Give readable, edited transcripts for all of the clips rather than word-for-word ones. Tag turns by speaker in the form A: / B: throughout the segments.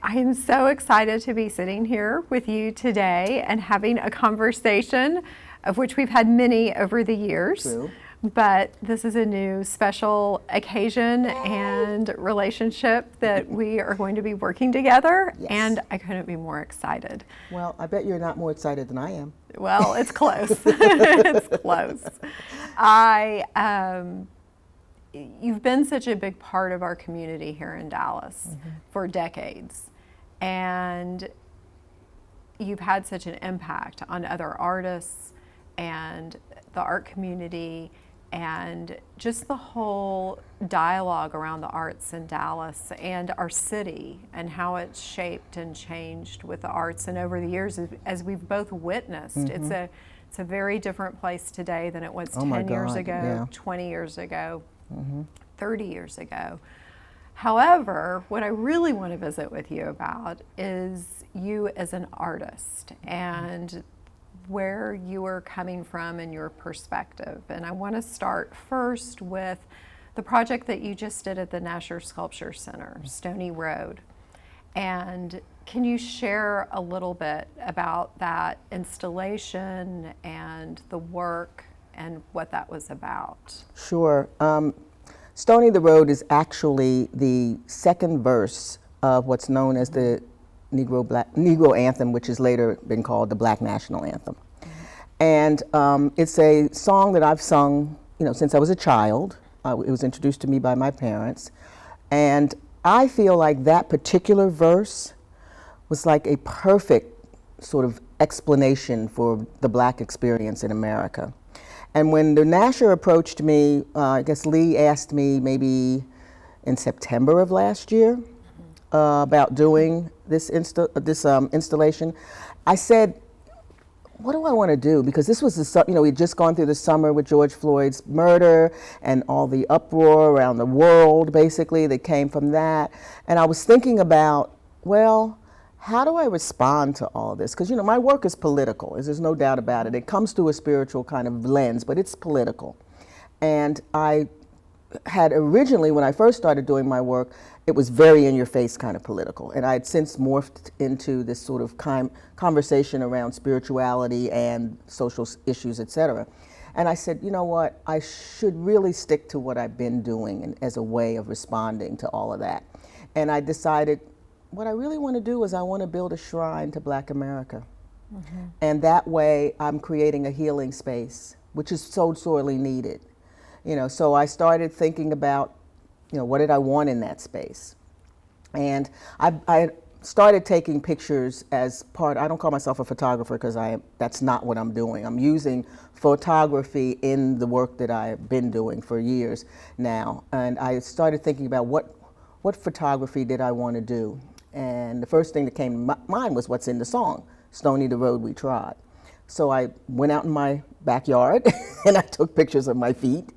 A: I am so excited to be sitting here with you today and having a conversation of which we've had many over the years.
B: True.
A: But this is a new special occasion and relationship that we are going to be working together,
B: Yes.
A: and I couldn't be more excited.
B: Well, I bet you're not more excited than I am.
A: Well, it's close. It's close. You've been such a big part of our community here in Dallas for decades, and you've had such an impact on other artists and the art community and just the whole dialogue around the arts in Dallas and our city and how it's shaped and changed with the arts. And over the years, as we've both witnessed, it's a very different place today than it was 10 years ago, 20 years ago, 30 years ago. However, what I really want to visit with you about is you as an artist and where you are coming from and your perspective. And I want to start first with the project that you just did at the Nasher Sculpture Center, Stony Road. And can you share a little bit about that installation and the work and what that was about?
B: Sure. Stony the Road is actually the second verse of what's known as the Negro Anthem, which has later been called the Black National Anthem. And it's a song that I've sung, since I was a child. It was introduced to me by my parents. And I feel like that particular verse was like a perfect sort of explanation for the Black experience in America. And when the Nasher approached me, I guess Lee asked me maybe in September of last year about doing this installation. I said, what do I want to do? Because this was we'd just gone through the summer with George Floyd's murder and all the uproar around the world, basically, that came from that. And I was thinking about, well, how do I respond to all this? Because, my work is political, there's no doubt about it. It comes through a spiritual kind of lens, but it's political. And I had originally, when I first started doing my work, it was very in-your-face kind of political. And I had since morphed into this sort of conversation around spirituality and social issues, et cetera. And I said, you know what, I should really stick to what I've been doing as a way of responding to all of that. And I decided, what I really want to do is I want to build a shrine to Black America. And that way I'm creating a healing space, which is so sorely needed. So I started thinking about, what did I want in that space? And I started taking pictures as part, I don't call myself a photographer because that's not what I'm doing. I'm using photography in the work that I've been doing for years now. And I started thinking about what photography did I want to do? And the first thing that came to mind was what's in the song, Stony the Road We Trod. So I went out in my backyard and I took pictures of my feet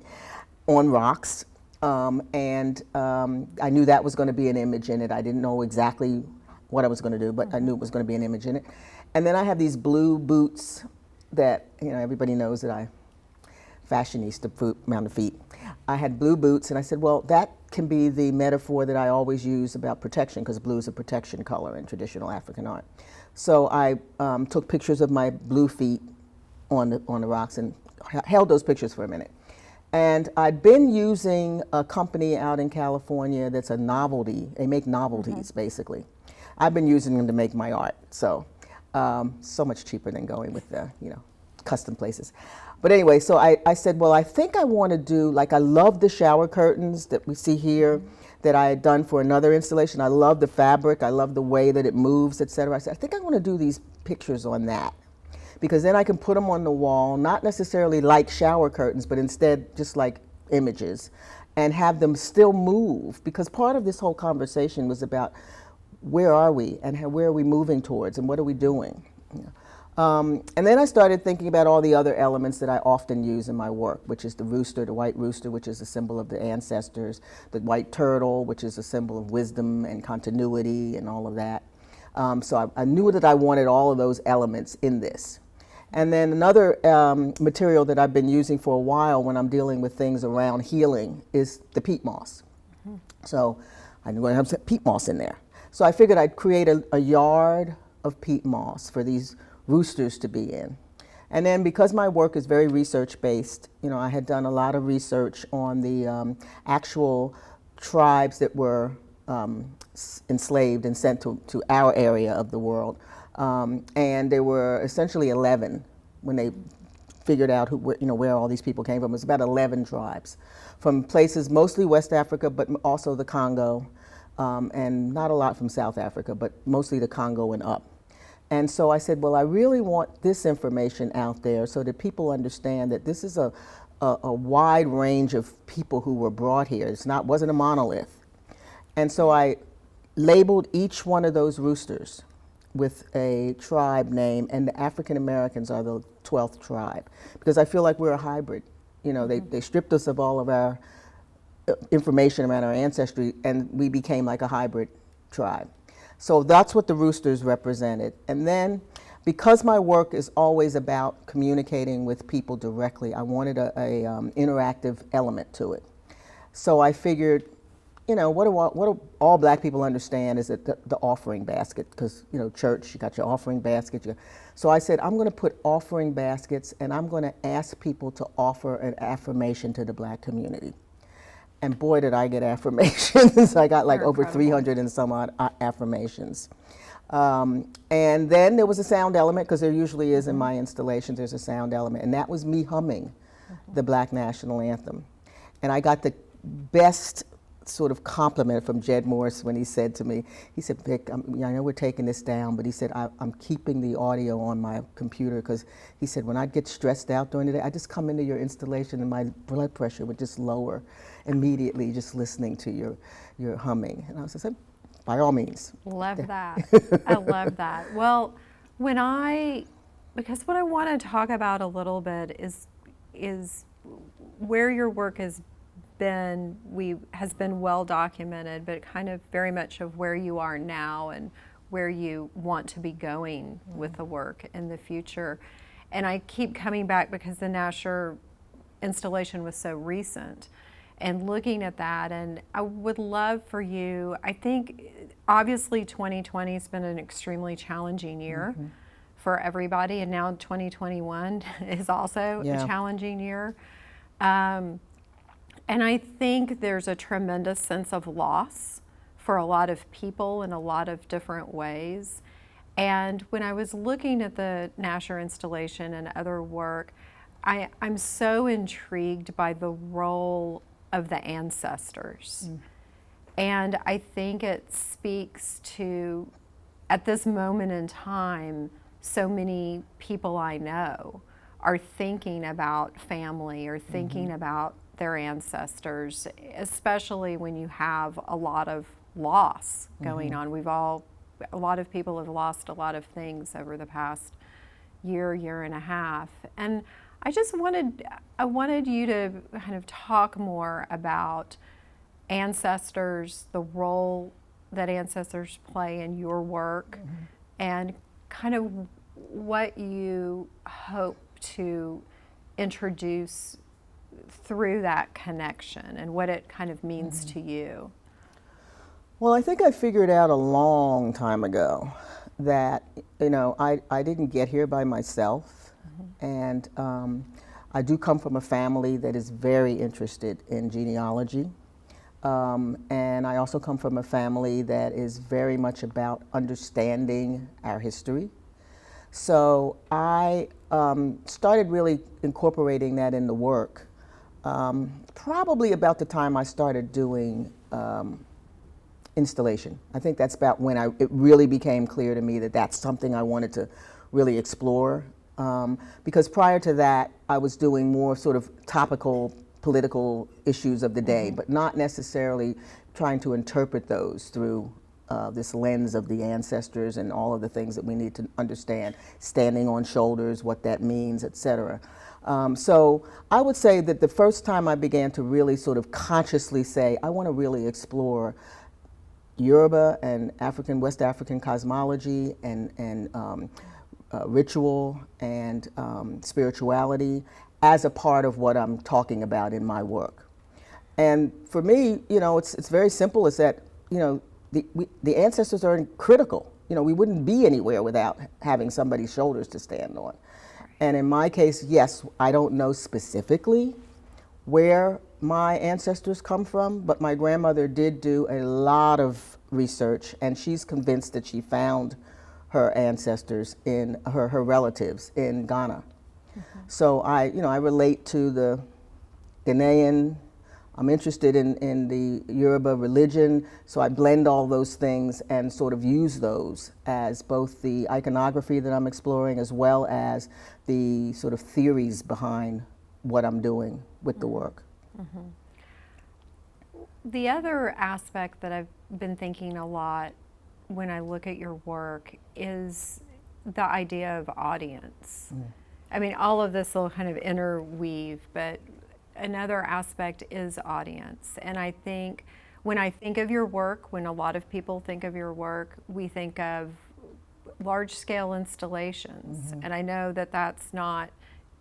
B: on rocks. And I knew that was going to be an image in it. I didn't know exactly what I was going to do, but I knew it was going to be an image in it. And then I have these blue boots that, everybody knows that I fashionista around the feet. I had blue boots, and I said, well, that can be the metaphor that I always use about protection, because blue is a protection color in traditional African art. So I took pictures of my blue feet on the rocks and held those pictures for a minute. And I'd been using a company out in California that's a novelty. They make novelties, basically. I've been using them to make my art, so much cheaper than going with the, custom places. But anyway, so I said, well, I think I want to do, I love the shower curtains that we see here that I had done for another installation. I love the fabric. I love the way that it moves, et cetera. I said, I think I want to do these pictures on that, because then I can put them on the wall, not necessarily like shower curtains, but instead just like images, and have them still move. Because part of this whole conversation was about where are we and where are we moving towards and what are we doing? And then I started thinking about all the other elements that I often use in my work, which is the rooster, the white rooster, which is a symbol of the ancestors, the white turtle, which is a symbol of wisdom and continuity and all of that. So I knew that I wanted all of those elements in this. And then another material that I've been using for a while when I'm dealing with things around healing is the peat moss. So I knew I have some peat moss in there. So I figured I'd create a yard of peat moss for these roosters to be in. And then because my work is very research-based, I had done a lot of research on the actual tribes that were enslaved and sent to our area of the world. And there were essentially 11 when they figured out where all these people came from. It was about 11 tribes from places mostly West Africa, but also the Congo, and not a lot from South Africa, but mostly the Congo and up. And so I said, well, I really want this information out there so that people understand that this is a wide range of people who were brought here. Wasn't a monolith. And so I labeled each one of those roosters with a tribe name, and the African Americans are the 12th tribe, because I feel like we're a hybrid. They stripped us of all of our information about our ancestry, and we became like a hybrid tribe. So that's what the roosters represented. And then, because my work is always about communicating with people directly, I wanted a interactive element to it. So I figured, what do all black people understand is that the offering basket, because church, you got your offering basket. So I said, I'm going to put offering baskets, and I'm going to ask people to offer an affirmation to the black community. And boy, did I get affirmations. I got like over 300 and some odd affirmations. And then there was a sound element, because there usually is in my installations, there's a sound element. And that was me humming the Black National Anthem. And I got the best sort of compliment from Jed Morris when he said to me, he said, Vic, I know we're taking this down, but he said, I'm keeping the audio on my computer, because he said, when I'd get stressed out during the day, I just come into your installation and my blood pressure would just lower immediately just listening to your humming. And I was like, by all means.
A: Love that. I love that. Well, because what I want to talk about a little bit is where your work has been well documented, but kind of very much of where you are now and where you want to be going with the work in the future. And I keep coming back because the Nasher installation was so recent, and looking at that, and I would love for you, I think obviously 2020 has been an extremely challenging year for everybody, and now 2021 is also a challenging year. And I think there's a tremendous sense of loss for a lot of people in a lot of different ways. And when I was looking at the Nasher installation and other work, I'm so intrigued by the role of the ancestors. And I think it speaks to, at this moment in time, so many people I know are thinking about family or thinking about their ancestors, especially when you have a lot of loss going on. A lot of people have lost a lot of things over the past year and a half. And I wanted you to kind of talk more about ancestors, the role that ancestors play in your work, and kind of what you hope to introduce through that connection and what it kind of means to you.
B: Well, I think I figured out a long time ago that, I didn't get here by myself. And I do come from a family that is very interested in genealogy. And I also come from a family that is very much about understanding our history. So I started really incorporating that in the work probably about the time I started doing installation. I think that's about when it really became clear to me that that's something I wanted to really explore. Because prior to that, I was doing more sort of topical political issues of the day, but not necessarily trying to interpret those through this lens of the ancestors and all of the things that we need to understand, standing on shoulders, what that means, et cetera. So I would say that the first time I began to really sort of consciously say, I want to really explore Yoruba and West African cosmology and ritual and spirituality as a part of what I'm talking about in my work. And for me, it's very simple. It's that, the ancestors are critical. You know, we wouldn't be anywhere without having somebody's shoulders to stand on. And in my case, yes, I don't know specifically where my ancestors come from, but my grandmother did do a lot of research, and she's convinced that she found her ancestors in her relatives in Ghana. So I relate to the Ghanaian. I'm interested in the Yoruba religion, so I blend all those things and sort of use those as both the iconography that I'm exploring as well as the sort of theories behind what I'm doing with the work.
A: The other aspect that I've been thinking a lot when I look at your work is the idea of audience. I mean, all of this will kind of interweave, but another aspect is audience. And I think when I think of your work, when a lot of people think of your work, we think of large-scale installations. And I know that that's not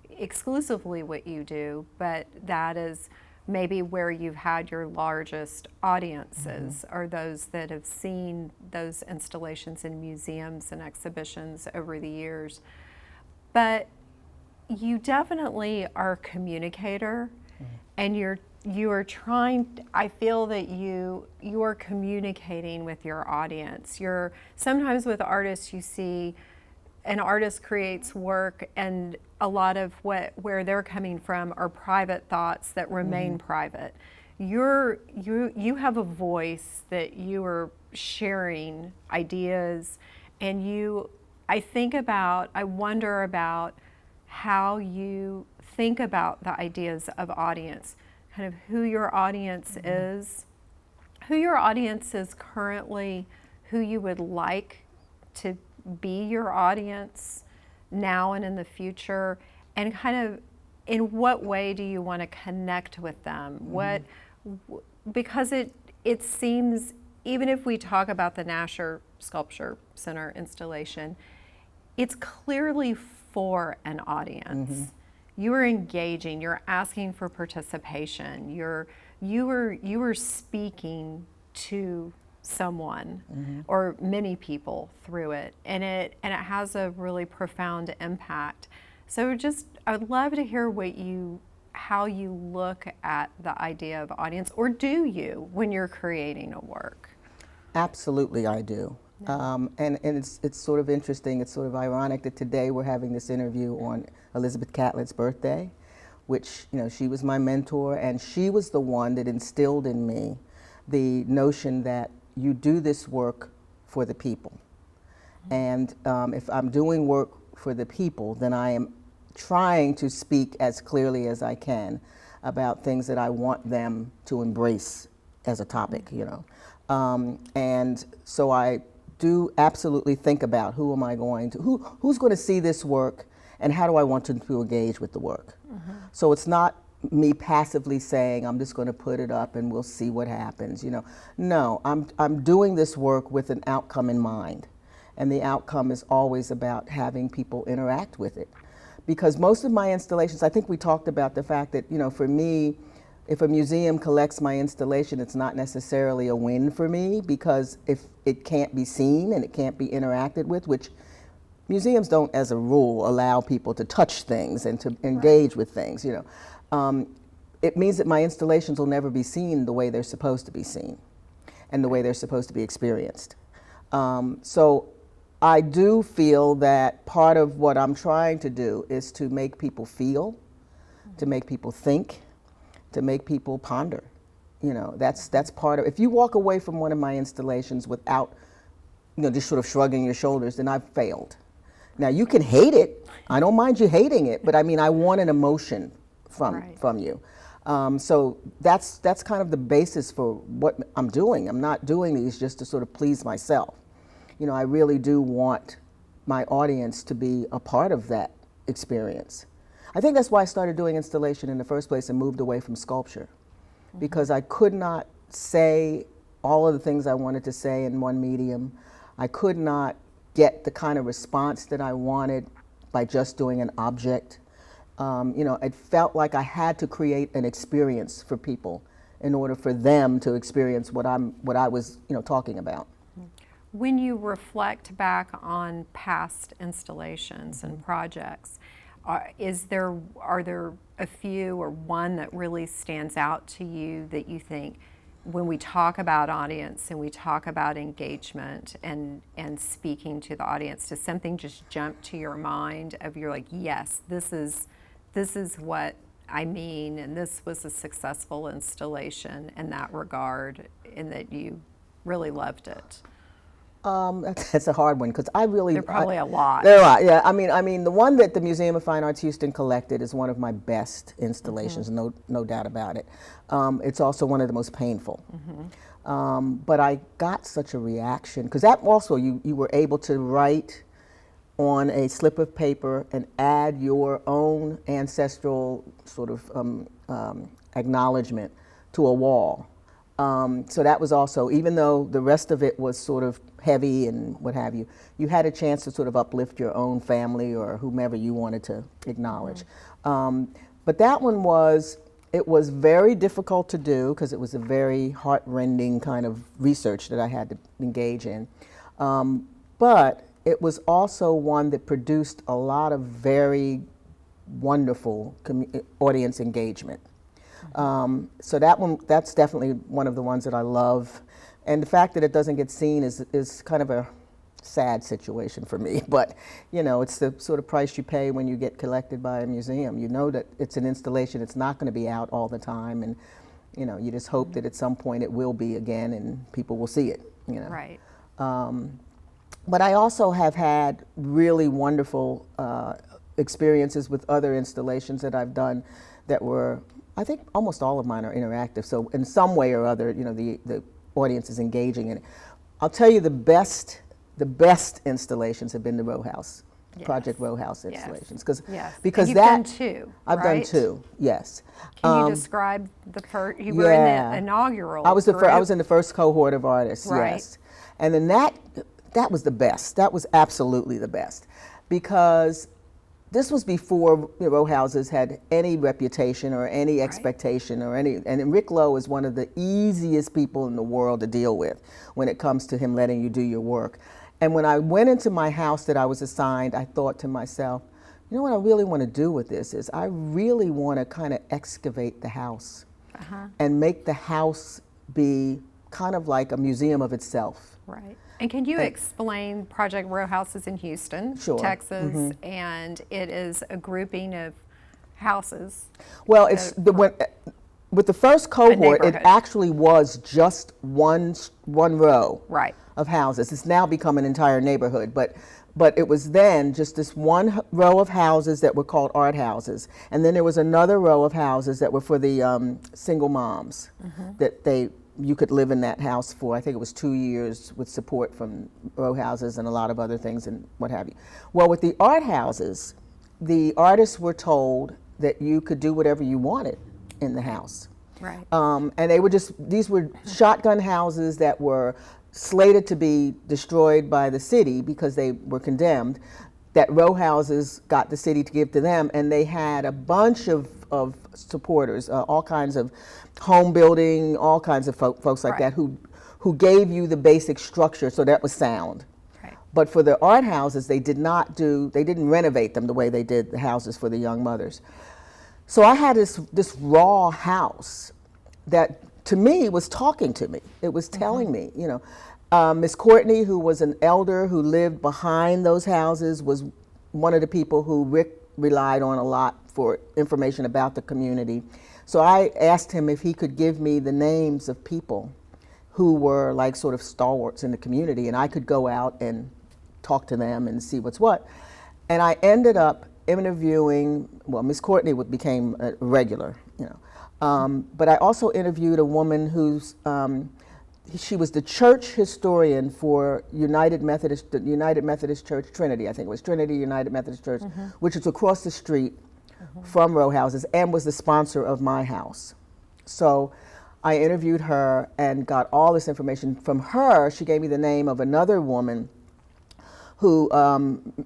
A: exclusively what you do, but that is maybe where you've had your largest audiences, are those that have seen those installations in museums and exhibitions over the years. But you definitely are a communicator, and you are trying. I feel that you are communicating with your audience. Sometimes with artists, you see an artist creates work, and a lot of where they're coming from are private thoughts that remain private. You have a voice that you are sharing ideas, and I wonder about how you think about the ideas of audience, kind of who your audience is currently, who you would like to be your audience now and in the future, and kind of in what way do you want to connect with them? Because it seems, even if we talk about the Nasher Sculpture Center installation, it's clearly for an audience. You are engaging, you're asking for participation, you are speaking to someone or many people through it, and it has a really profound impact. So I would love to hear how you look at the idea of audience, or do you, when you're creating a work?
B: Absolutely, I do. And it's sort of interesting, it's sort of ironic that today we're having this interview on Elizabeth Catlett's birthday, which, she was my mentor, and she was the one that instilled in me the notion that you do this work for the people. And if I'm doing work for the people, then I am trying to speak as clearly as I can about things that I want them to embrace as a topic, And so I do absolutely think about who's going to see this work, and how do I want them to engage with the work. So it's not me passively saying, I'm just going to put it up and we'll see what happens. No, I'm doing this work with an outcome in mind, and the outcome is always about having people interact with it. Because most of my installations, I think we talked about the fact that, for me, if a museum collects my installation, it's not necessarily a win for me, because if it can't be seen and it can't be interacted with, which museums don't, as a rule, allow people to touch things and to engage with things, it means that my installations will never be seen the way they're supposed to be seen and the way they're supposed to be experienced. So I do feel that part of what I'm trying to do is to make people feel, to make people think, to make people ponder. That's part of, if you walk away from one of my installations without, just sort of shrugging your shoulders, then I've failed. Now, you can hate it. I don't mind you hating it, but I want an emotion from you. So that's kind of the basis for what I'm doing. I'm not doing these just to sort of please myself. I really do want my audience to be a part of that experience. I think that's why I started doing installation in the first place and moved away from sculpture, because I could not say all of the things I wanted to say in one medium. I could not get the kind of response that I wanted by just doing an object. It felt like I had to create an experience for people in order for them to experience what I was, talking about.
A: When you reflect back on past installations and projects, are there a few or one that really stands out to you that you think, when we talk about audience and we talk about engagement and speaking to the audience, does something just jump to your mind of you're like, yes, this is what I mean, and this was a successful installation in that regard, and that you really loved it?
B: That's a hard one because I really.
A: There are probably a lot.
B: There are, yeah. I mean, the one that the Museum of Fine Arts Houston collected is one of my best installations, no doubt about it. It's also one of the most painful. But I got such a reaction because that also you were able to write on a slip of paper and add your own ancestral sort of acknowledgement to a wall. So that was also, even though the rest of it was sort of heavy and what have you, you had a chance to sort of uplift your own family or whomever you wanted to acknowledge. But that one was very difficult to do because it was a very heart-rending kind of research that I had to engage in. But it was also one that produced a lot of very wonderful audience engagement. So that's definitely one of the ones that I love. And the fact that it doesn't get seen is kind of a sad situation for me. But, it's the sort of price you pay when you get collected by a museum. You know that it's an installation, it's not going to be out all the time. And, you just hope that at some point it will be again and people will see it,
A: Right.
B: But I also have had really wonderful experiences with other installations that I've done that were, I think almost all of mine are interactive. So in some way or other, the audience is engaging in it. I'll tell you the best installations have been the row house, Project Row House installations. Because
A: you've done two,
B: I've done two, yes.
A: Can you describe the first? You were in the inaugural.
B: I was in the first cohort of artists,
A: right.
B: Yes. And then that was the best. That was absolutely the best because this was before row houses had any reputation or any expectation or any, and Rick Lowe is one of the easiest people in the world to deal with when it comes to him letting you do your work. And when I went into my house that I was assigned, I thought to myself, what I really want to do with this is I really want to kind of excavate the house and make the house be kind of like a museum of itself.
A: Right. And can you explain Project Row Houses in Houston, Texas, and it is a grouping of houses?
B: Well, with the first cohort, it actually was just one row of houses. It's now become an entire neighborhood, but it was then just this one row of houses that were called art houses, and then there was another row of houses that were for the single moms that you could live in that house for, I think it was 2 years with support from row houses and a lot of other things and what have you. Well, with the art houses, the artists were told that you could do whatever you wanted in the house.
A: Right.
B: And these were shotgun houses that were slated to be destroyed by the city because they were condemned, that row houses got the city to give to them, and they had a bunch of supporters, all kinds of home building, all kinds of folks like that who gave you the basic structure, so that was sound.
A: Right.
B: But for the art houses, they didn't renovate them the way they did the houses for the young mothers. So I had this raw house that to me was talking to me. It was telling me, Miss Courtney, who was an elder who lived behind those houses, was one of the people who Rick relied on a lot for information about the community. So I asked him if he could give me the names of people who were like sort of stalwarts in the community, and I could go out and talk to them and see what's what. And I ended up interviewing, Miss Courtney became a regular, but I also interviewed a woman who's, she was the church historian for the United Methodist Church, Trinity, I think it was Trinity United Methodist Church, which is across the street from row houses and was the sponsor of my house. So I interviewed her and got all this information from her. She gave me the name of another woman who,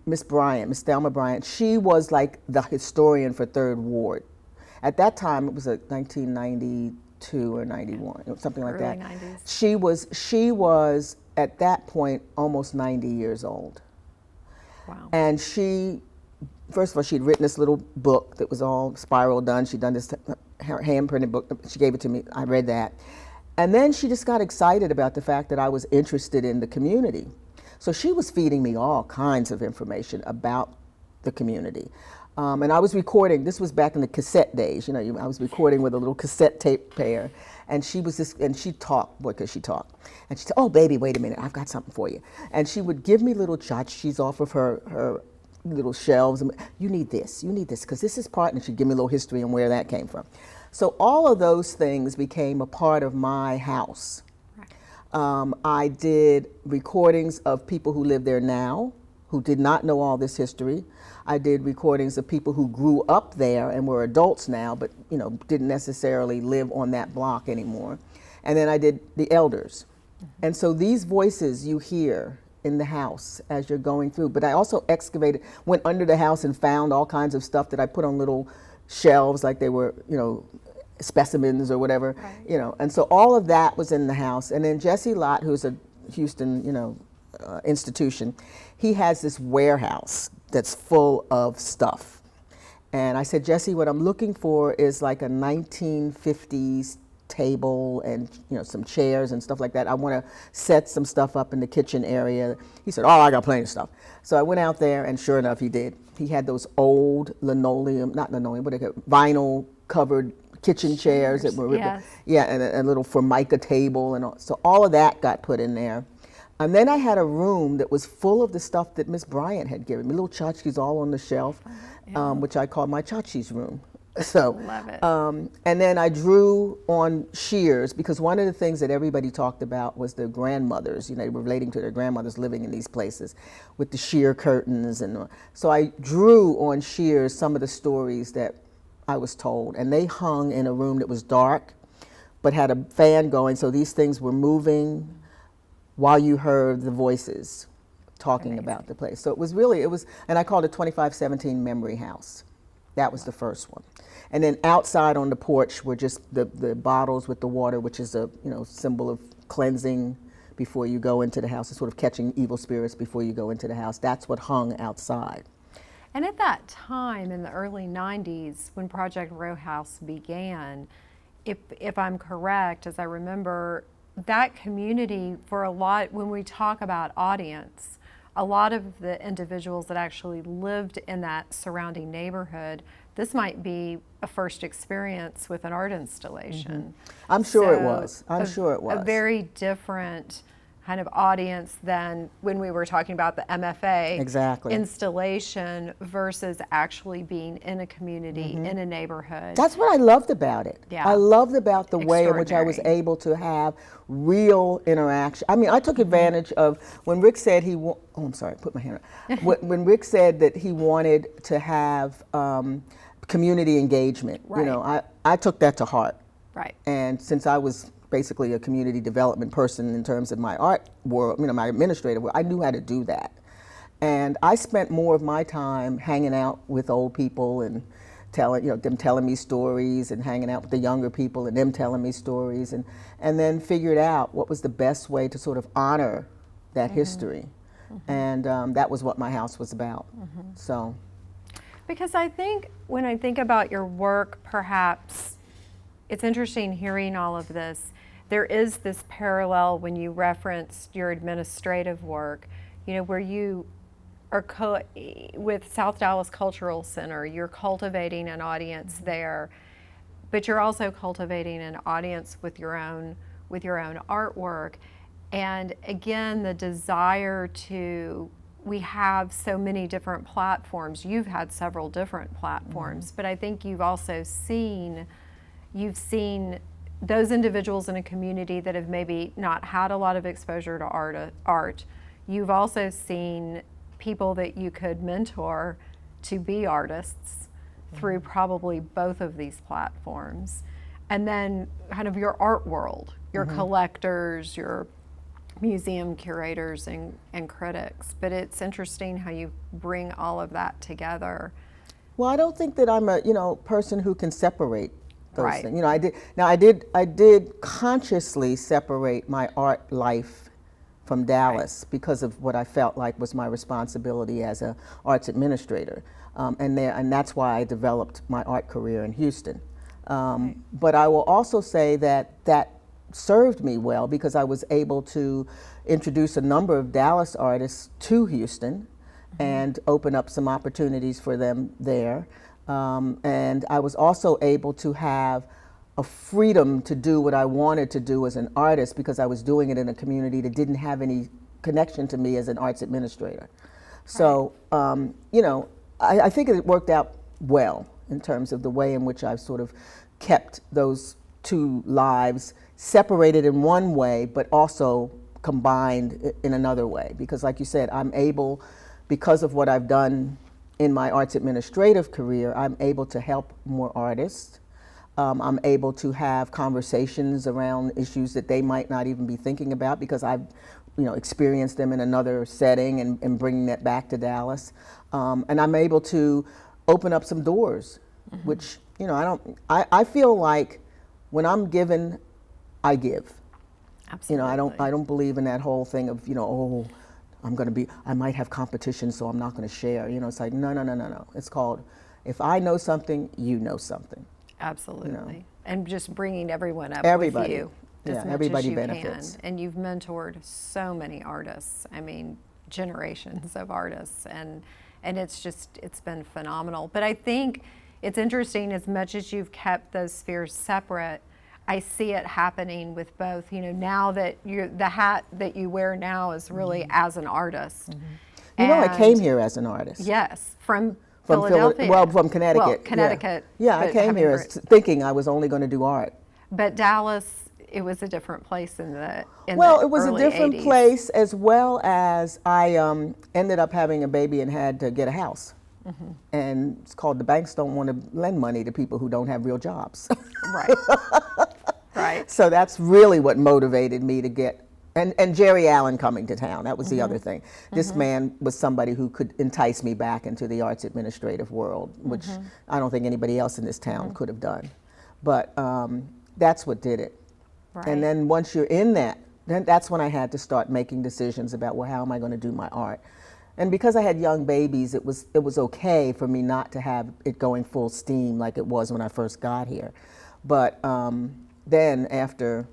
B: Miss Thelma Bryant, she was like the historian for Third Ward. At that time, it was 1992 92 or 91, something like
A: Early
B: that.
A: 90s.
B: She was at that point almost 90 years old.
A: Wow.
B: And she, first of all, she'd written this little book that was all spiral done. She'd done this hand-printed book. She gave it to me. I read that. And then she just got excited about the fact that I was interested in the community. So she was feeding me all kinds of information about the community. And I was recording, this was back in the cassette days, I was recording with a little cassette tape player. And she was this, and she talked, boy, could she talk. And she said, oh, baby, wait a minute, I've got something for you. And she would give me little tchotchkes off of her little shelves. And you need this, because this is part, and she'd give me a little history on where that came from. So all of those things became a part of my house. Right. I did recordings of people who live there now, who did not know all this history. I did recordings of people who grew up there and were adults now, but didn't necessarily live on that block anymore. And then I did the elders. Mm-hmm. And so these voices you hear in the house as you're going through, but I also excavated, went under the house and found all kinds of stuff that I put on little shelves like they were, specimens or whatever, right. And so all of that was in the house. And then Jesse Lott, who's a Houston, institution, he has this warehouse that's full of stuff. And I said, Jesse, what I'm looking for is like a 1950s table and some chairs and stuff like that. I want to set some stuff up in the kitchen area. He said, oh, I got plenty of stuff. So I went out there, and sure enough, he did. He had those old vinyl covered kitchen chairs that were
A: yes.
B: and a little Formica table, and so all of that got put in there. And then I had a room that was full of the stuff that Miss Bryant had given me, little tchotchkes all on the shelf, which I called my tchotchkes room. So,
A: love it.
B: And then I drew on shears, because one of the things that everybody talked about was their grandmothers, relating to their grandmothers living in these places with the sheer curtains. And so I drew on shears some of the stories that I was told, and they hung in a room that was dark, but had a fan going, so these things were moving while you heard the voices talking Amazing. About the place. So it was, and I called it 2517 Memory House. That was the first one. And then outside on the porch were just the bottles with the water, which is a symbol of cleansing before you go into the house, it's sort of catching evil spirits before you go into the house. That's what hung outside.
A: And at that time, in the early 90s, when Project Row House began, if I'm correct, as I remember, that community, for a lot, when we talk about audience, a lot of the individuals that actually lived in that surrounding neighborhood, this might be a first experience with an art installation.
B: Mm-hmm. I'm sure it was.
A: A very different kind of audience than when we were talking about the MFA
B: exactly.
A: installation versus actually being in a community, mm-hmm. in a neighborhood.
B: That's what I loved about it.
A: Yeah.
B: I loved about the way in which I was able to have real interaction. I mean, I took advantage of when Rick said I'm sorry, I put my hand up. When Rick said that he wanted to have community engagement,
A: right.
B: I took that to heart.
A: Right.
B: And since I was basically a community development person in terms of my art world, my administrative world, I knew how to do that. And I spent more of my time hanging out with old people and them telling me stories, and hanging out with the younger people and them telling me stories, and then figured out what was the best way to sort of honor that mm-hmm. history. Mm-hmm. And that was what my house was about. Mm-hmm. So.
A: Because I think when I think about your work, perhaps it's interesting hearing all of this. There is this parallel when you referenced your administrative work, where you are with South Dallas Cultural Center, you're cultivating an audience there, but you're also cultivating an audience with your own artwork. And again, the desire we have so many different platforms. You've had several different platforms, mm-hmm. but I think you've also seen those individuals in a community that have maybe not had a lot of exposure to art. You've also seen people that you could mentor to be artists mm-hmm. through probably both of these platforms. And then kind of your art world, your mm-hmm. collectors, your museum curators and critics. But it's interesting how you bring all of that together.
B: Well, I don't think that I'm a person who can separate those
A: Right.
B: things. You know, I did consciously separate my art life from Dallas because of what I felt like was my responsibility as a arts administrator, and that's why I developed my art career in Houston. But I will also say that that served me well because I was able to introduce a number of Dallas artists to Houston and open up some opportunities for them there. And I was also able to have a freedom to do what I wanted to do as an artist because I was doing it in a community that didn't have any connection to me as an arts administrator. So, you know, I think it worked out well in terms of the way in which I've sort of kept those two lives separated in one way, but also combined in another way. Because like you said, I'm able, because of what I've done in my arts administrative career, I'm able to help more artists. I'm able to have conversations around issues that they might not even be thinking about because I've, you know, experienced them in another setting and bringing that back to Dallas. And I'm able to open up some doors, which, you know, I feel like when I'm given, I give.
A: Absolutely.
B: You know, I don't believe in that whole thing of, you know, oh, I might have competition, so I'm not going to share. You know, it's like, no. It's called, if I know something, you know something.
A: Absolutely.
B: You know.
A: And just bringing everyone up
B: Everybody.
A: with you.
B: Yeah,
A: As much
B: everybody
A: as you
B: benefits.
A: can. And you've mentored so many artists. I mean, generations of artists. And it's been phenomenal. But I think it's interesting, as much as you've kept those spheres separate, I see it happening with both. You know, now that the hat that you wear now is really as an artist.
B: You know, I came here as an artist.
A: Yes, from Philadelphia.
B: From Connecticut.
A: Well, Connecticut.
B: Yeah, I
A: but
B: came here thinking I was only going to do art.
A: But Dallas, it was a different place in the
B: Well, it was a
A: early
B: different
A: 80s.
B: place, as well as I ended up having a baby and had to get a house. And it's called, the banks don't want to lend money to people who don't have real jobs.
A: Right. Right.
B: So that's really what motivated me to get, and Jerry Allen coming to town, that was the other thing. This man was somebody who could entice me back into the arts administrative world, which I don't think anybody else in this town could have done. But that's what did it.
A: Right.
B: And then once you're in that, then that's when I had to start making decisions about, well, how am I going to do my art? And because I had young babies, it was okay for me not to have it going full steam like it was when I first got here. But then after,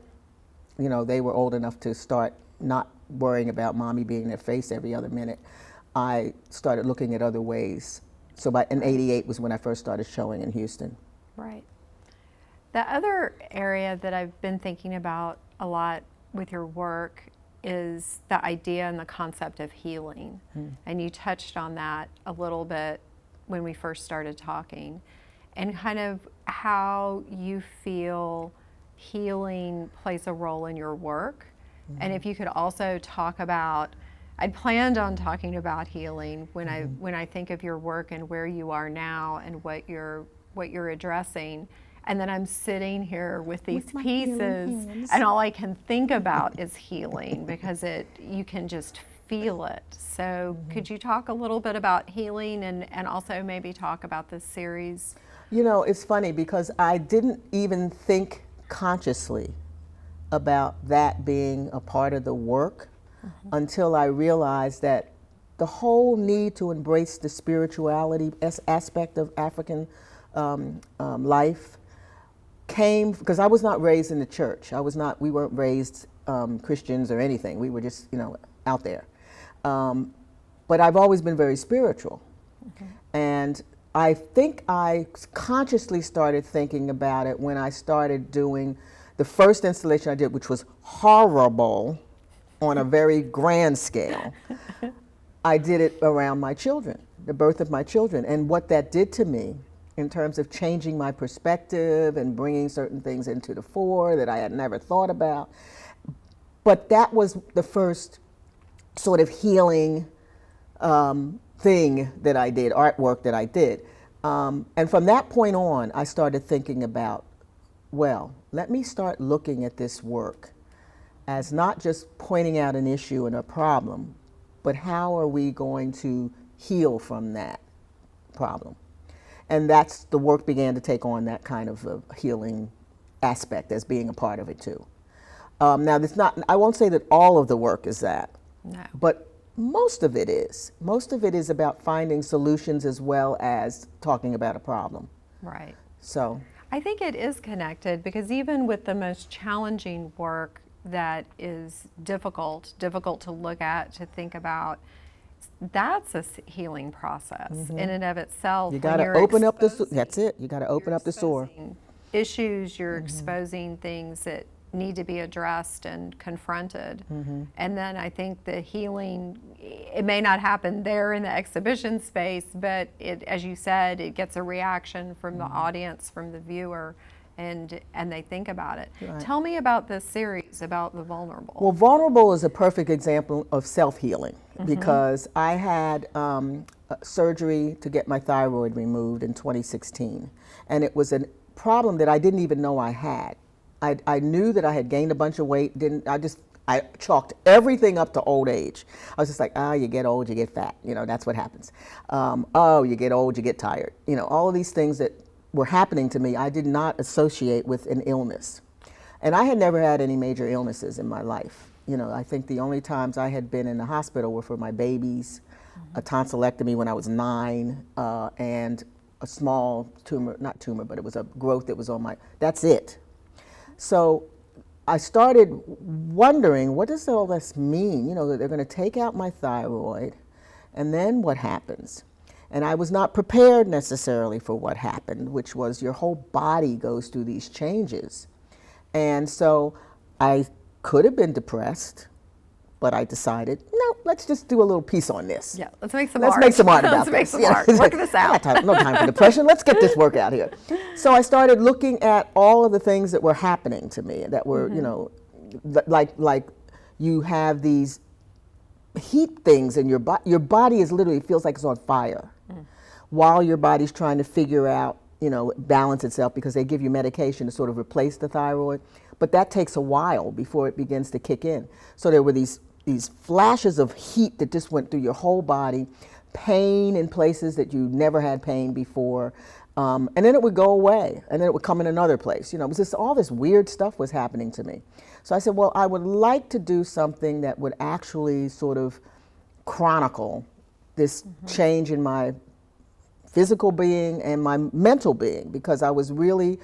B: you know, they were old enough to start not worrying about mommy being in their face every other minute, I started looking at other ways. So in '88 was when I first started showing in Houston.
A: Right. The other area that I've been thinking about a lot with your work is the idea and the concept of healing. And you touched on that a little bit when we first started talking, and kind of how you feel healing plays a role in your work. And if you could also talk about, I'd planned on talking about healing when I think of your work and where you are now and what you're addressing. And then I'm sitting here with these pieces, and all I can think about is healing because you can just feel it. So could you talk a little bit about healing and also maybe talk about this series?
B: You know, it's funny because I didn't even think consciously about that being a part of the work until I realized that the whole need to embrace the spirituality aspect of African life came because I was not raised in the church. We weren't raised Christians or anything. We were just, you know, out there. But I've always been very spiritual. And I think I consciously started thinking about it when I started doing the first installation I did, which was horrible on a very grand scale. I did it around my children, the birth of my children, and what that did to me in terms of changing my perspective and bringing certain things into the fore that I had never thought about. But that was the first sort of healing thing that I did, artwork that I did. And from that point on, I started thinking about, well, let me start looking at this work as not just pointing out an issue and a problem, but how are we going to heal from that problem? And that's, the work began to take on that kind of healing aspect as being a part of it too. Now, it's not, I won't say that all of the work is that,
A: No.
B: but most of it is. Most of it is about finding solutions as well as talking about a problem.
A: Right.
B: So
A: I think it is connected, because even with the most challenging work that is difficult to look at, to think about, that's a healing process in and of itself.
B: you
A: When
B: got to
A: you're
B: open up the,
A: exposing-
B: that's it, you got to open
A: you're
B: up the sore.
A: exposing issues, you're exposing things that need to be addressed and confronted. And then I think the healing, it may not happen there in the exhibition space, but it, as you said, it gets a reaction from the audience, from the viewer, and they think about it.
B: Right.
A: Tell me about this series about the vulnerable.
B: Well, vulnerable is a perfect example of self-healing, because I had surgery to get my thyroid removed in 2016, and it was a problem that I didn't even know I had. I knew that I had gained a bunch of weight. I chalked everything up to old age. I was just like, you get old, you get fat. You know, that's what happens. You get old, you get tired. You know, all of these things that were happening to me, I did not associate with an illness. And I had never had any major illnesses in my life. You know, I think the only times I had been in the hospital were for my babies, a tonsillectomy when I was 9, and a small tumor, not tumor, but it was a growth that was on my, that's it. So I started wondering, what does all this mean? You know, that they're going to take out my thyroid, and then what happens? And I was not prepared necessarily for what happened, which was your whole body goes through these changes. And so I could have been depressed, but I decided, no, let's just do a little piece on this.
A: Yeah, let's make some
B: Let's
A: art.
B: make some art about
A: Let's make
B: this.
A: some
B: You know,
A: art.
B: it's
A: Work
B: like,
A: this
B: I
A: out.
B: got no time for depression. Let's get this work out here. So I started looking at all of the things that were happening to me that were, you know, like you have these heat things in your body. Your body is literally, feels like it's on fire while your body's trying to figure out, you know, balance itself, because they give you medication to sort of replace the thyroid. But that takes a while before it begins to kick in. So there were these flashes of heat that just went through your whole body, pain in places that you never had pain before, and then it would go away, and then it would come in another place. You know, it was just all this weird stuff was happening to me. So I said, well, I would like to do something that would actually sort of chronicle this change in my physical being and my mental being, because I was really,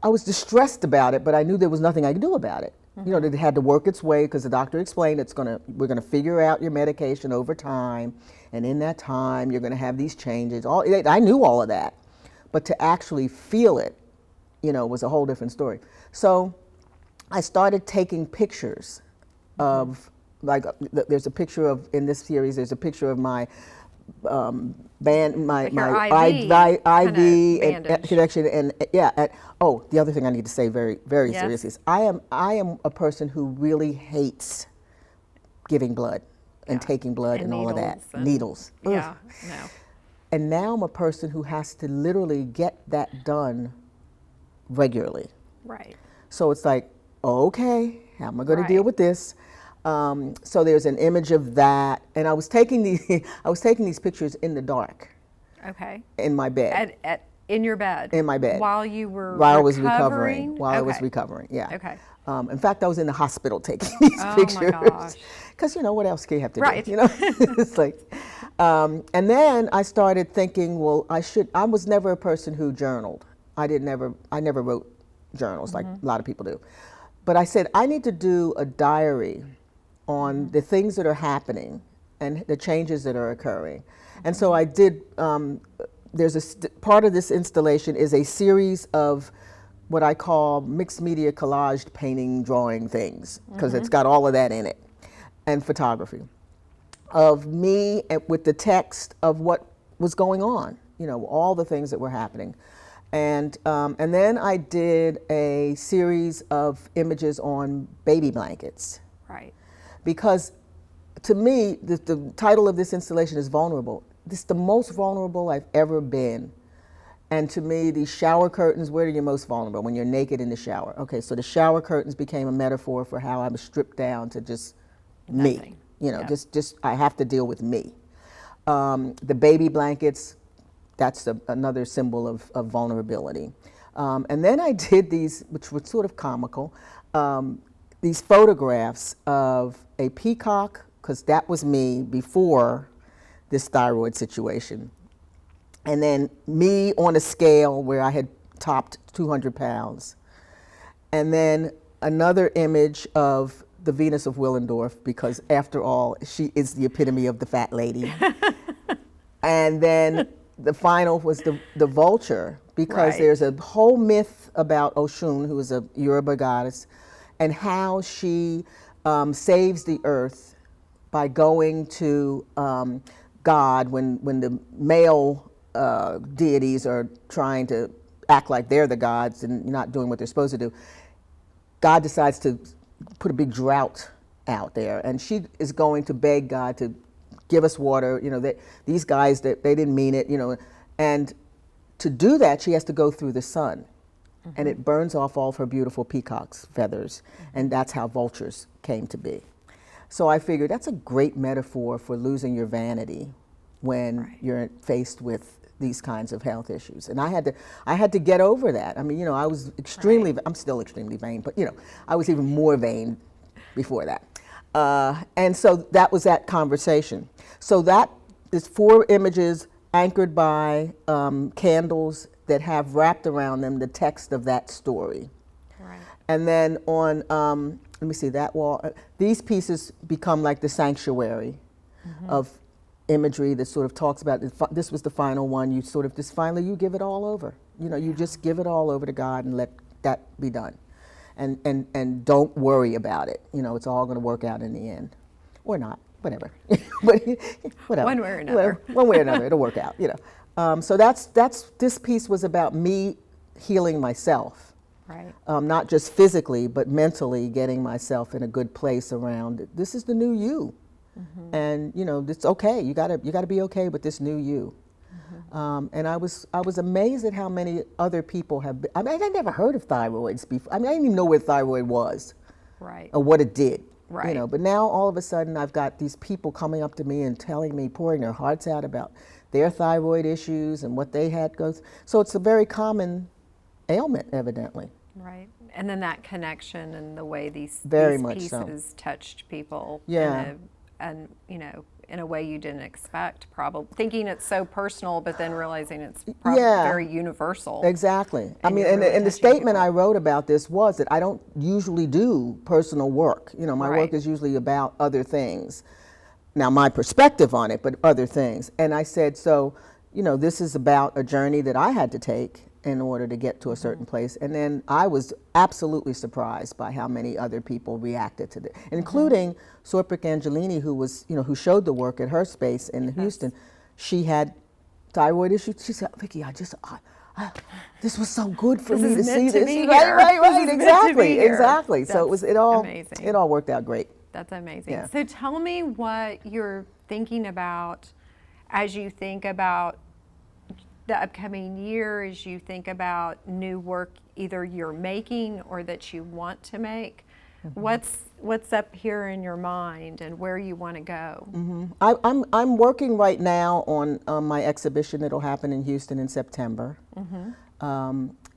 B: I was distressed about it, but I knew there was nothing I could do about it. You know, that it had to work its way, because the doctor explained we're gonna figure out your medication over time, and in that time you're gonna have these changes. I knew all of that, but to actually feel it, you know, was a whole different story. So I started taking pictures of, like, there's a picture of, in this series, there's a picture of my band, my
A: Like your
B: IV
A: bandage.
B: and connection, and yeah. The other thing I need to say very
A: Yes.
B: seriously is I am a person who really hates giving blood and taking blood and all of that. Needles.
A: Yeah, no.
B: And now I'm a person who has to literally get that done regularly.
A: Right.
B: So it's like, okay, how am I going to deal
A: Right.
B: with this? So there's an image of that, and I was taking these pictures in the dark
A: Okay.
B: in my bed.
A: In your bed.
B: In my bed.
A: While you were
B: While
A: recovering?
B: I was
A: Okay.
B: recovering, yeah.
A: Okay.
B: In fact, I was in the hospital taking these
A: Oh my
B: pictures.
A: gosh.
B: Because, you know, what else can you have to
A: Right.
B: do? You know, it's like, and then I started thinking, well, I was never a person who journaled. I never wrote journals like a lot of people do. But I said, I need to do a diary on the things that are happening and the changes that are occurring. And so I did, part of this installation is a series of what I call mixed media collaged painting, drawing things, because it's got all of that in it, and photography of me with the text of what was going on, you know, all the things that were happening. And then I did a series of images on baby blankets.
A: Right.
B: Because to me, the title of this installation is Vulnerable. This is the most vulnerable I've ever been. And to me, these shower curtains, where are you most vulnerable? When you're naked in the shower. Okay, so the shower curtains became a metaphor for how I was stripped down to just me.
A: Nothing.
B: You know,
A: Yeah.
B: just I have to deal with me. The baby blankets, that's another symbol of vulnerability. And then I did these, which were sort of comical, these photographs of a peacock, because that was me before this thyroid situation. And then me on a scale where I had topped 200 pounds. And then another image of the Venus of Willendorf, because after all, she is the epitome of the fat lady. And then the final was the vulture, because
A: Right.
B: there's a whole myth about Oshun, who is a Yoruba goddess, and how she saves the earth by going to God when the male deities are trying to act like they're the gods and not doing what they're supposed to do. God decides to put a big drought out there, and she is going to beg God to give us water. You know, these guys, they didn't mean it, you know, and to do that, she has to go through the sun, and it burns off all of her beautiful peacock's feathers, and that's how vultures came to be. So I figured that's a great metaphor for losing your vanity when you're faced with these kinds of health issues. And I had to get over that. I mean, you know, I was extremely, I'm still extremely vain, but you know, I was even more vain before that. And so that was that conversation. So that is 4 images anchored by candles that have wrapped around them the text of that story.
A: Right.
B: And then on, let me see, that wall, these pieces become like the sanctuary of imagery that sort of talks about, this was the final one, you sort of just finally, you give it all over. You know, you just give it all over to God and let that be done. And don't worry about it. You know, it's all going to work out in the end. Or not, whatever. But, whatever.
A: One way or another.
B: One way or another, it'll work out, you know. So this piece was about me healing myself.
A: Right.
B: Not just physically, but mentally getting myself in a good place around, this is the new you. And you know, it's okay. You gotta be okay with this new you. And I was amazed at how many other people have been, I mean, I never heard of thyroids before. I mean, I didn't even know what thyroid was.
A: Right.
B: Or what it did.
A: Right.
B: You know, but now all of a sudden I've got these people coming up to me and telling me, pouring their hearts out about their thyroid issues and what they had go through. So it's a very common ailment, evidently.
A: Right. And then that connection and the way these pieces touched people.
B: Yeah.
A: And you know, in a way you didn't expect, probably thinking it's so personal, but then realizing it's very universal.
B: Exactly. I mean,
A: really
B: and the statement
A: people.
B: I wrote about this was that I don't usually do personal work. You know, my work is usually about other things. Now, my perspective on it, but other things. And I said, so, you know, this is about a journey that I had to take in order to get to a certain place. And then I was absolutely surprised by how many other people reacted to it, including Sorpik Angelini, who was, you know, who showed the work at her space in Houston. She had thyroid issues. She said, Vicki, this was so good for me to see this. Right, exactly. So it all worked out great.
A: That's amazing.
B: Yeah.
A: So tell me what you're thinking about as you think about the upcoming year, as you think about new work either you're making or that you want to make. What's up here in your mind and where you want to go?
B: I'm working right now on my exhibition that'll happen in Houston in September.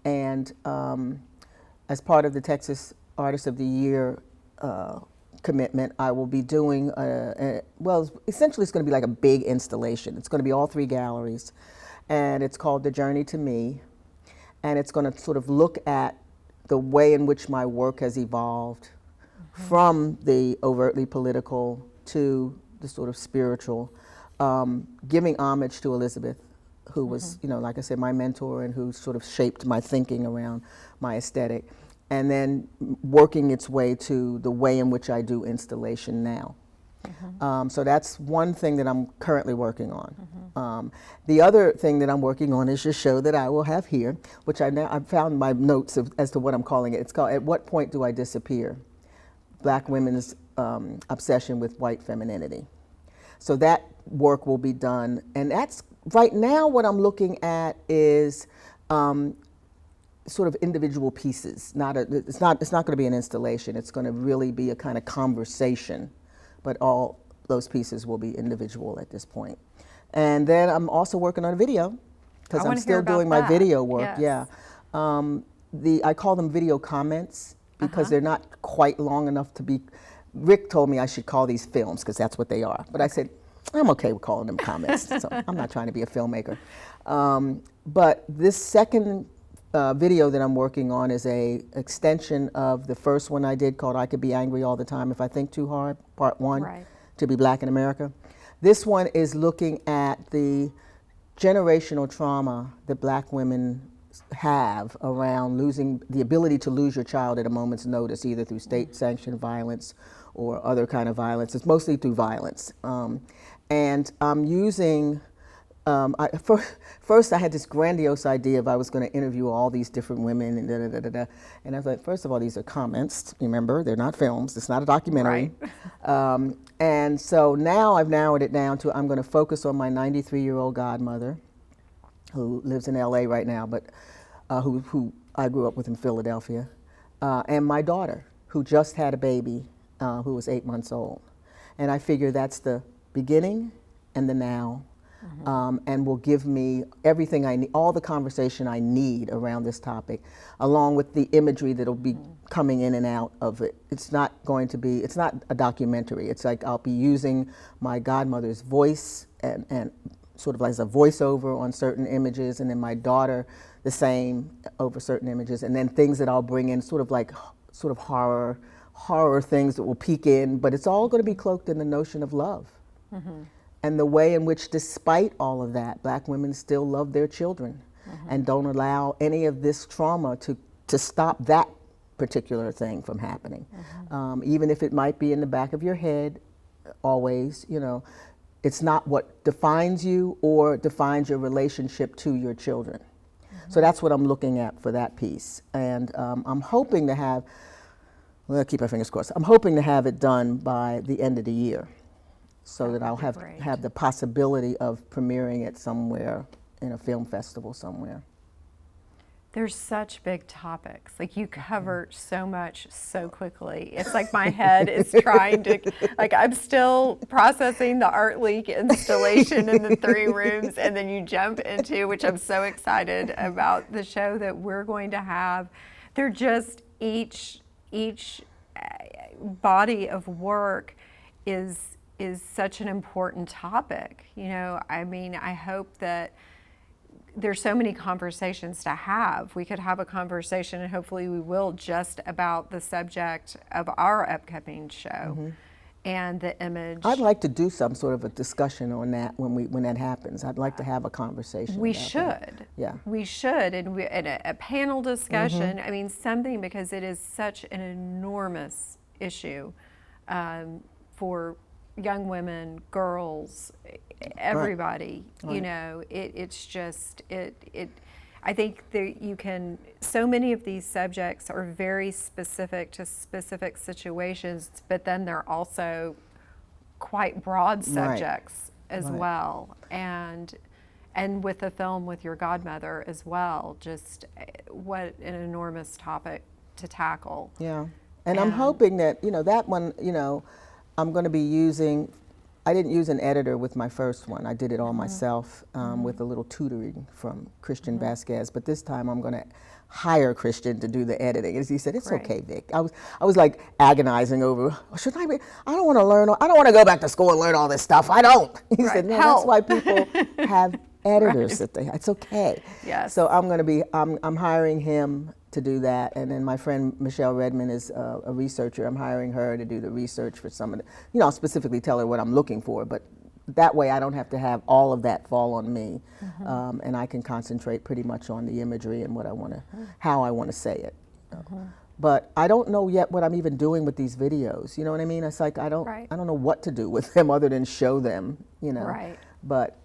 B: And as part of the Texas Artist of the Year commitment, I will be doing, well, essentially it's going to be like a big installation. It's going to be all 3 galleries. And it's called The Journey to Me. And it's going to sort of look at the way in which my work has evolved from the overtly political to the sort of spiritual, giving homage to Elizabeth, who was, you know, like I said, my mentor and who sort of shaped my thinking around my aesthetic, and then working its way to the way in which I do installation now. So that's one thing that I'm currently working on. The other thing that I'm working on is a show that I will have here, which I've found my notes as to what I'm calling it. It's called At What Point Do I Disappear? Black Women's Obsession with White Femininity. So that work will be done, and that's right now what I'm looking at is sort of individual pieces. It's not going to be an installation. It's going to really be a kind of conversation, but all those pieces will be individual at this point. And then I'm also working on a video because
A: I
B: I'm
A: wanna hear
B: still
A: about
B: doing my
A: that.
B: video work.
A: Yes.
B: Yeah. I call them video comments because they're not quite long enough to be. Rick told me I should call these films because that's what they are. But I said, I'm okay with calling them comments. So I'm not trying to be a filmmaker. But this second video that I'm working on is a extension of the first one I did called I Could Be Angry All the Time If I Think Too Hard, Part 1,
A: Right.
B: To Be Black in America. This one is looking at the generational trauma that black women have around losing the ability to lose your child at a moment's notice, either through state-sanctioned violence or other kind of violence. It's mostly through violence. And I'm using, first I had this grandiose idea of I was going to interview all these different women and da-da-da-da-da. And I was like, first of all, these are comments. Remember, they're not films. It's not a documentary.
A: Right.
B: And so now I've narrowed it down to I'm going to focus on my 93-year-old godmother, who lives in LA right now, but who I grew up with in Philadelphia, and my daughter, who just had a baby, who was 8 months old. And I figure that's the beginning and the now, and will give me everything I need, all the conversation I need around this topic, along with the imagery that'll be coming in and out of it. It's not a documentary. It's like I'll be using my godmother's voice and sort of as a voiceover on certain images, and then my daughter the same over certain images, and then things that I'll bring in sort of horror things that will peek in, but it's all going to be cloaked in the notion of love. And the way in which, despite all of that, black women still love their children and don't allow any of this trauma to stop that particular thing from happening. Even if it might be in the back of your head, always, it's not what defines you or defines your relationship to your children. So that's what I'm looking at for that piece. And I'm hoping to have, well, keep our fingers crossed, I'm hoping to have it done by the end of the year so that I'll have the possibility of premiering it somewhere in a film festival somewhere.
A: There's such big topics. Like, you cover so much so quickly. It's like my head is trying to, like, I'm still processing the Art League installation in the 3 rooms, and then you jump into, which I'm so excited about, the show that we're going to have. They're just, each body of work is such an important topic. I mean, I hope that there's so many conversations to have. We could have a conversation, and hopefully we will, just about the subject of our upcoming show and the image.
B: I'd like to do some sort of a discussion on that when that happens. I'd like to have a conversation.
A: We
B: about
A: should.
B: that. Yeah.
A: We should, and a panel discussion. I mean, something, because it is such an enormous issue for young women, girls, everybody.
B: Right.
A: It's just I think that so many of these subjects are very specific to specific situations, but then they're also quite broad subjects as well. And with the film with your godmother as well, just what an enormous topic to tackle.
B: Yeah. And I'm hoping that, that one, I'm going to be using, I didn't use an editor with my first one. I did it all myself with a little tutoring from Christian Vasquez. But this time I'm going to hire Christian to do the editing. As he said, it's okay, Vic. I was like agonizing over, should I don't want to learn, I don't want to go back to school and learn all this stuff. I don't. He said, no, that's why people have editors. It's okay.
A: Yes.
B: So I'm going to be, I'm hiring him to do that, and then my friend Michelle Redmond is a researcher. I'm hiring her to do the research for some of the, I'll specifically tell her what I'm looking for, but that way I don't have to have all of that fall on me, and I can concentrate pretty much on the imagery and what I want to, how I want to say it. But I don't know yet what I'm even doing with these videos. You know what I mean? It's like I don't know what to do with them other than show them.
A: Right.
B: But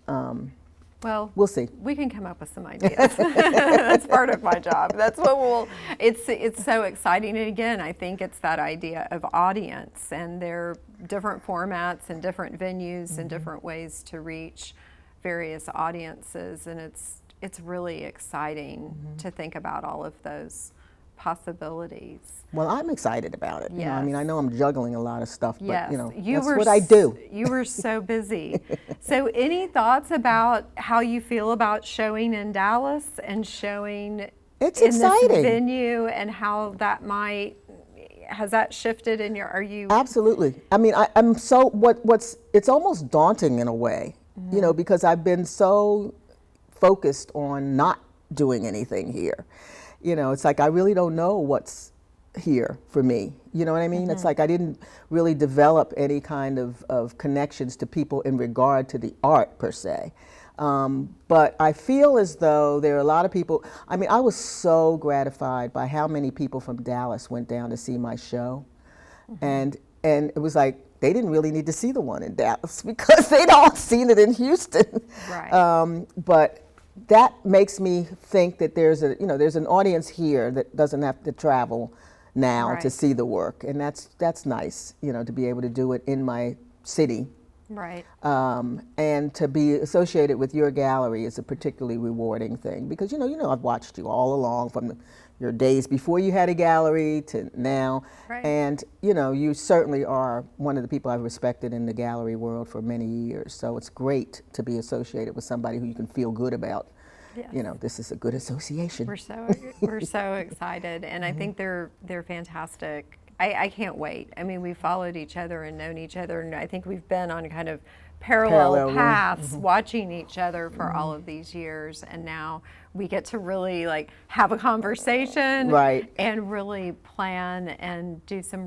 A: well,
B: we'll see.
A: We can come up with some ideas. That's part of my job. That's what it's so exciting. And again, I think it's that idea of audience, and there are different formats and different venues and different ways to reach various audiences. And it's really exciting to think about all of those possibilities.
B: Well, I'm excited about it. You know, I mean,
A: Yes.
B: I know I'm juggling a lot of stuff, but
A: Yes,
B: you know,
A: you
B: that's
A: were
B: what I do.
A: You were so busy. So any thoughts about how you feel about showing in Dallas and showing
B: It's
A: in
B: exciting.
A: this venue, and how that has that shifted in your, are you?
B: Absolutely. I mean, I'm so, it's almost daunting in a way, you know, because I've been so focused on not doing anything here. You know, it's like I really don't know what's here for me. You know what I mean? It's like I didn't really develop any kind of connections to people in regard to the art per se. But I feel as though there are a lot of people. I mean, I was so gratified by how many people from Dallas went down to see my show. And it was like they didn't really need to see the one in Dallas because they'd all seen it in Houston.
A: Right.
B: But that makes me think that there's an audience here that doesn't have to travel now to
A: Right.
B: see the work, and that's nice, you know, to be able to do it in my city.
A: Right.
B: And to be associated with your gallery is a particularly rewarding thing because you know I've watched you all along from your days before you had a gallery to now,
A: Right.
B: and you know you certainly are one of the people I've respected in the gallery world for many years. So it's great to be associated with somebody who you can feel good about.
A: Yes.
B: You know, this is a good association.
A: We're so excited, and I think they're fantastic. I can't wait. I mean, we've followed each other and known each other, and I think we've been on kind of parallel paths, watching each other for all of these years, and now we get to really like have a conversation,
B: Right.
A: and really plan and do some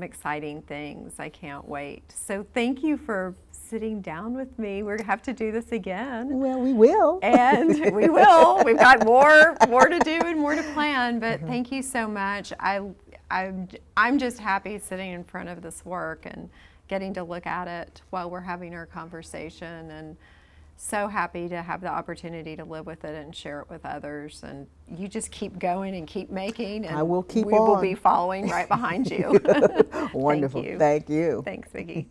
A: exciting things. I can't wait. So thank you for sitting down with me. We're gonna have to do this again.
B: Well, we will.
A: And we will. We've got more to do and more to plan. But thank you so much. I'm just happy sitting in front of this work and getting to look at it while we're having our conversation, and so happy to have the opportunity to live with it and share it with others. And you just keep going and keep making, and
B: I will keep
A: we will
B: on.
A: be following right behind you.
B: Wonderful.
A: Thank you.
B: Thank you.
A: Thanks, Vicki.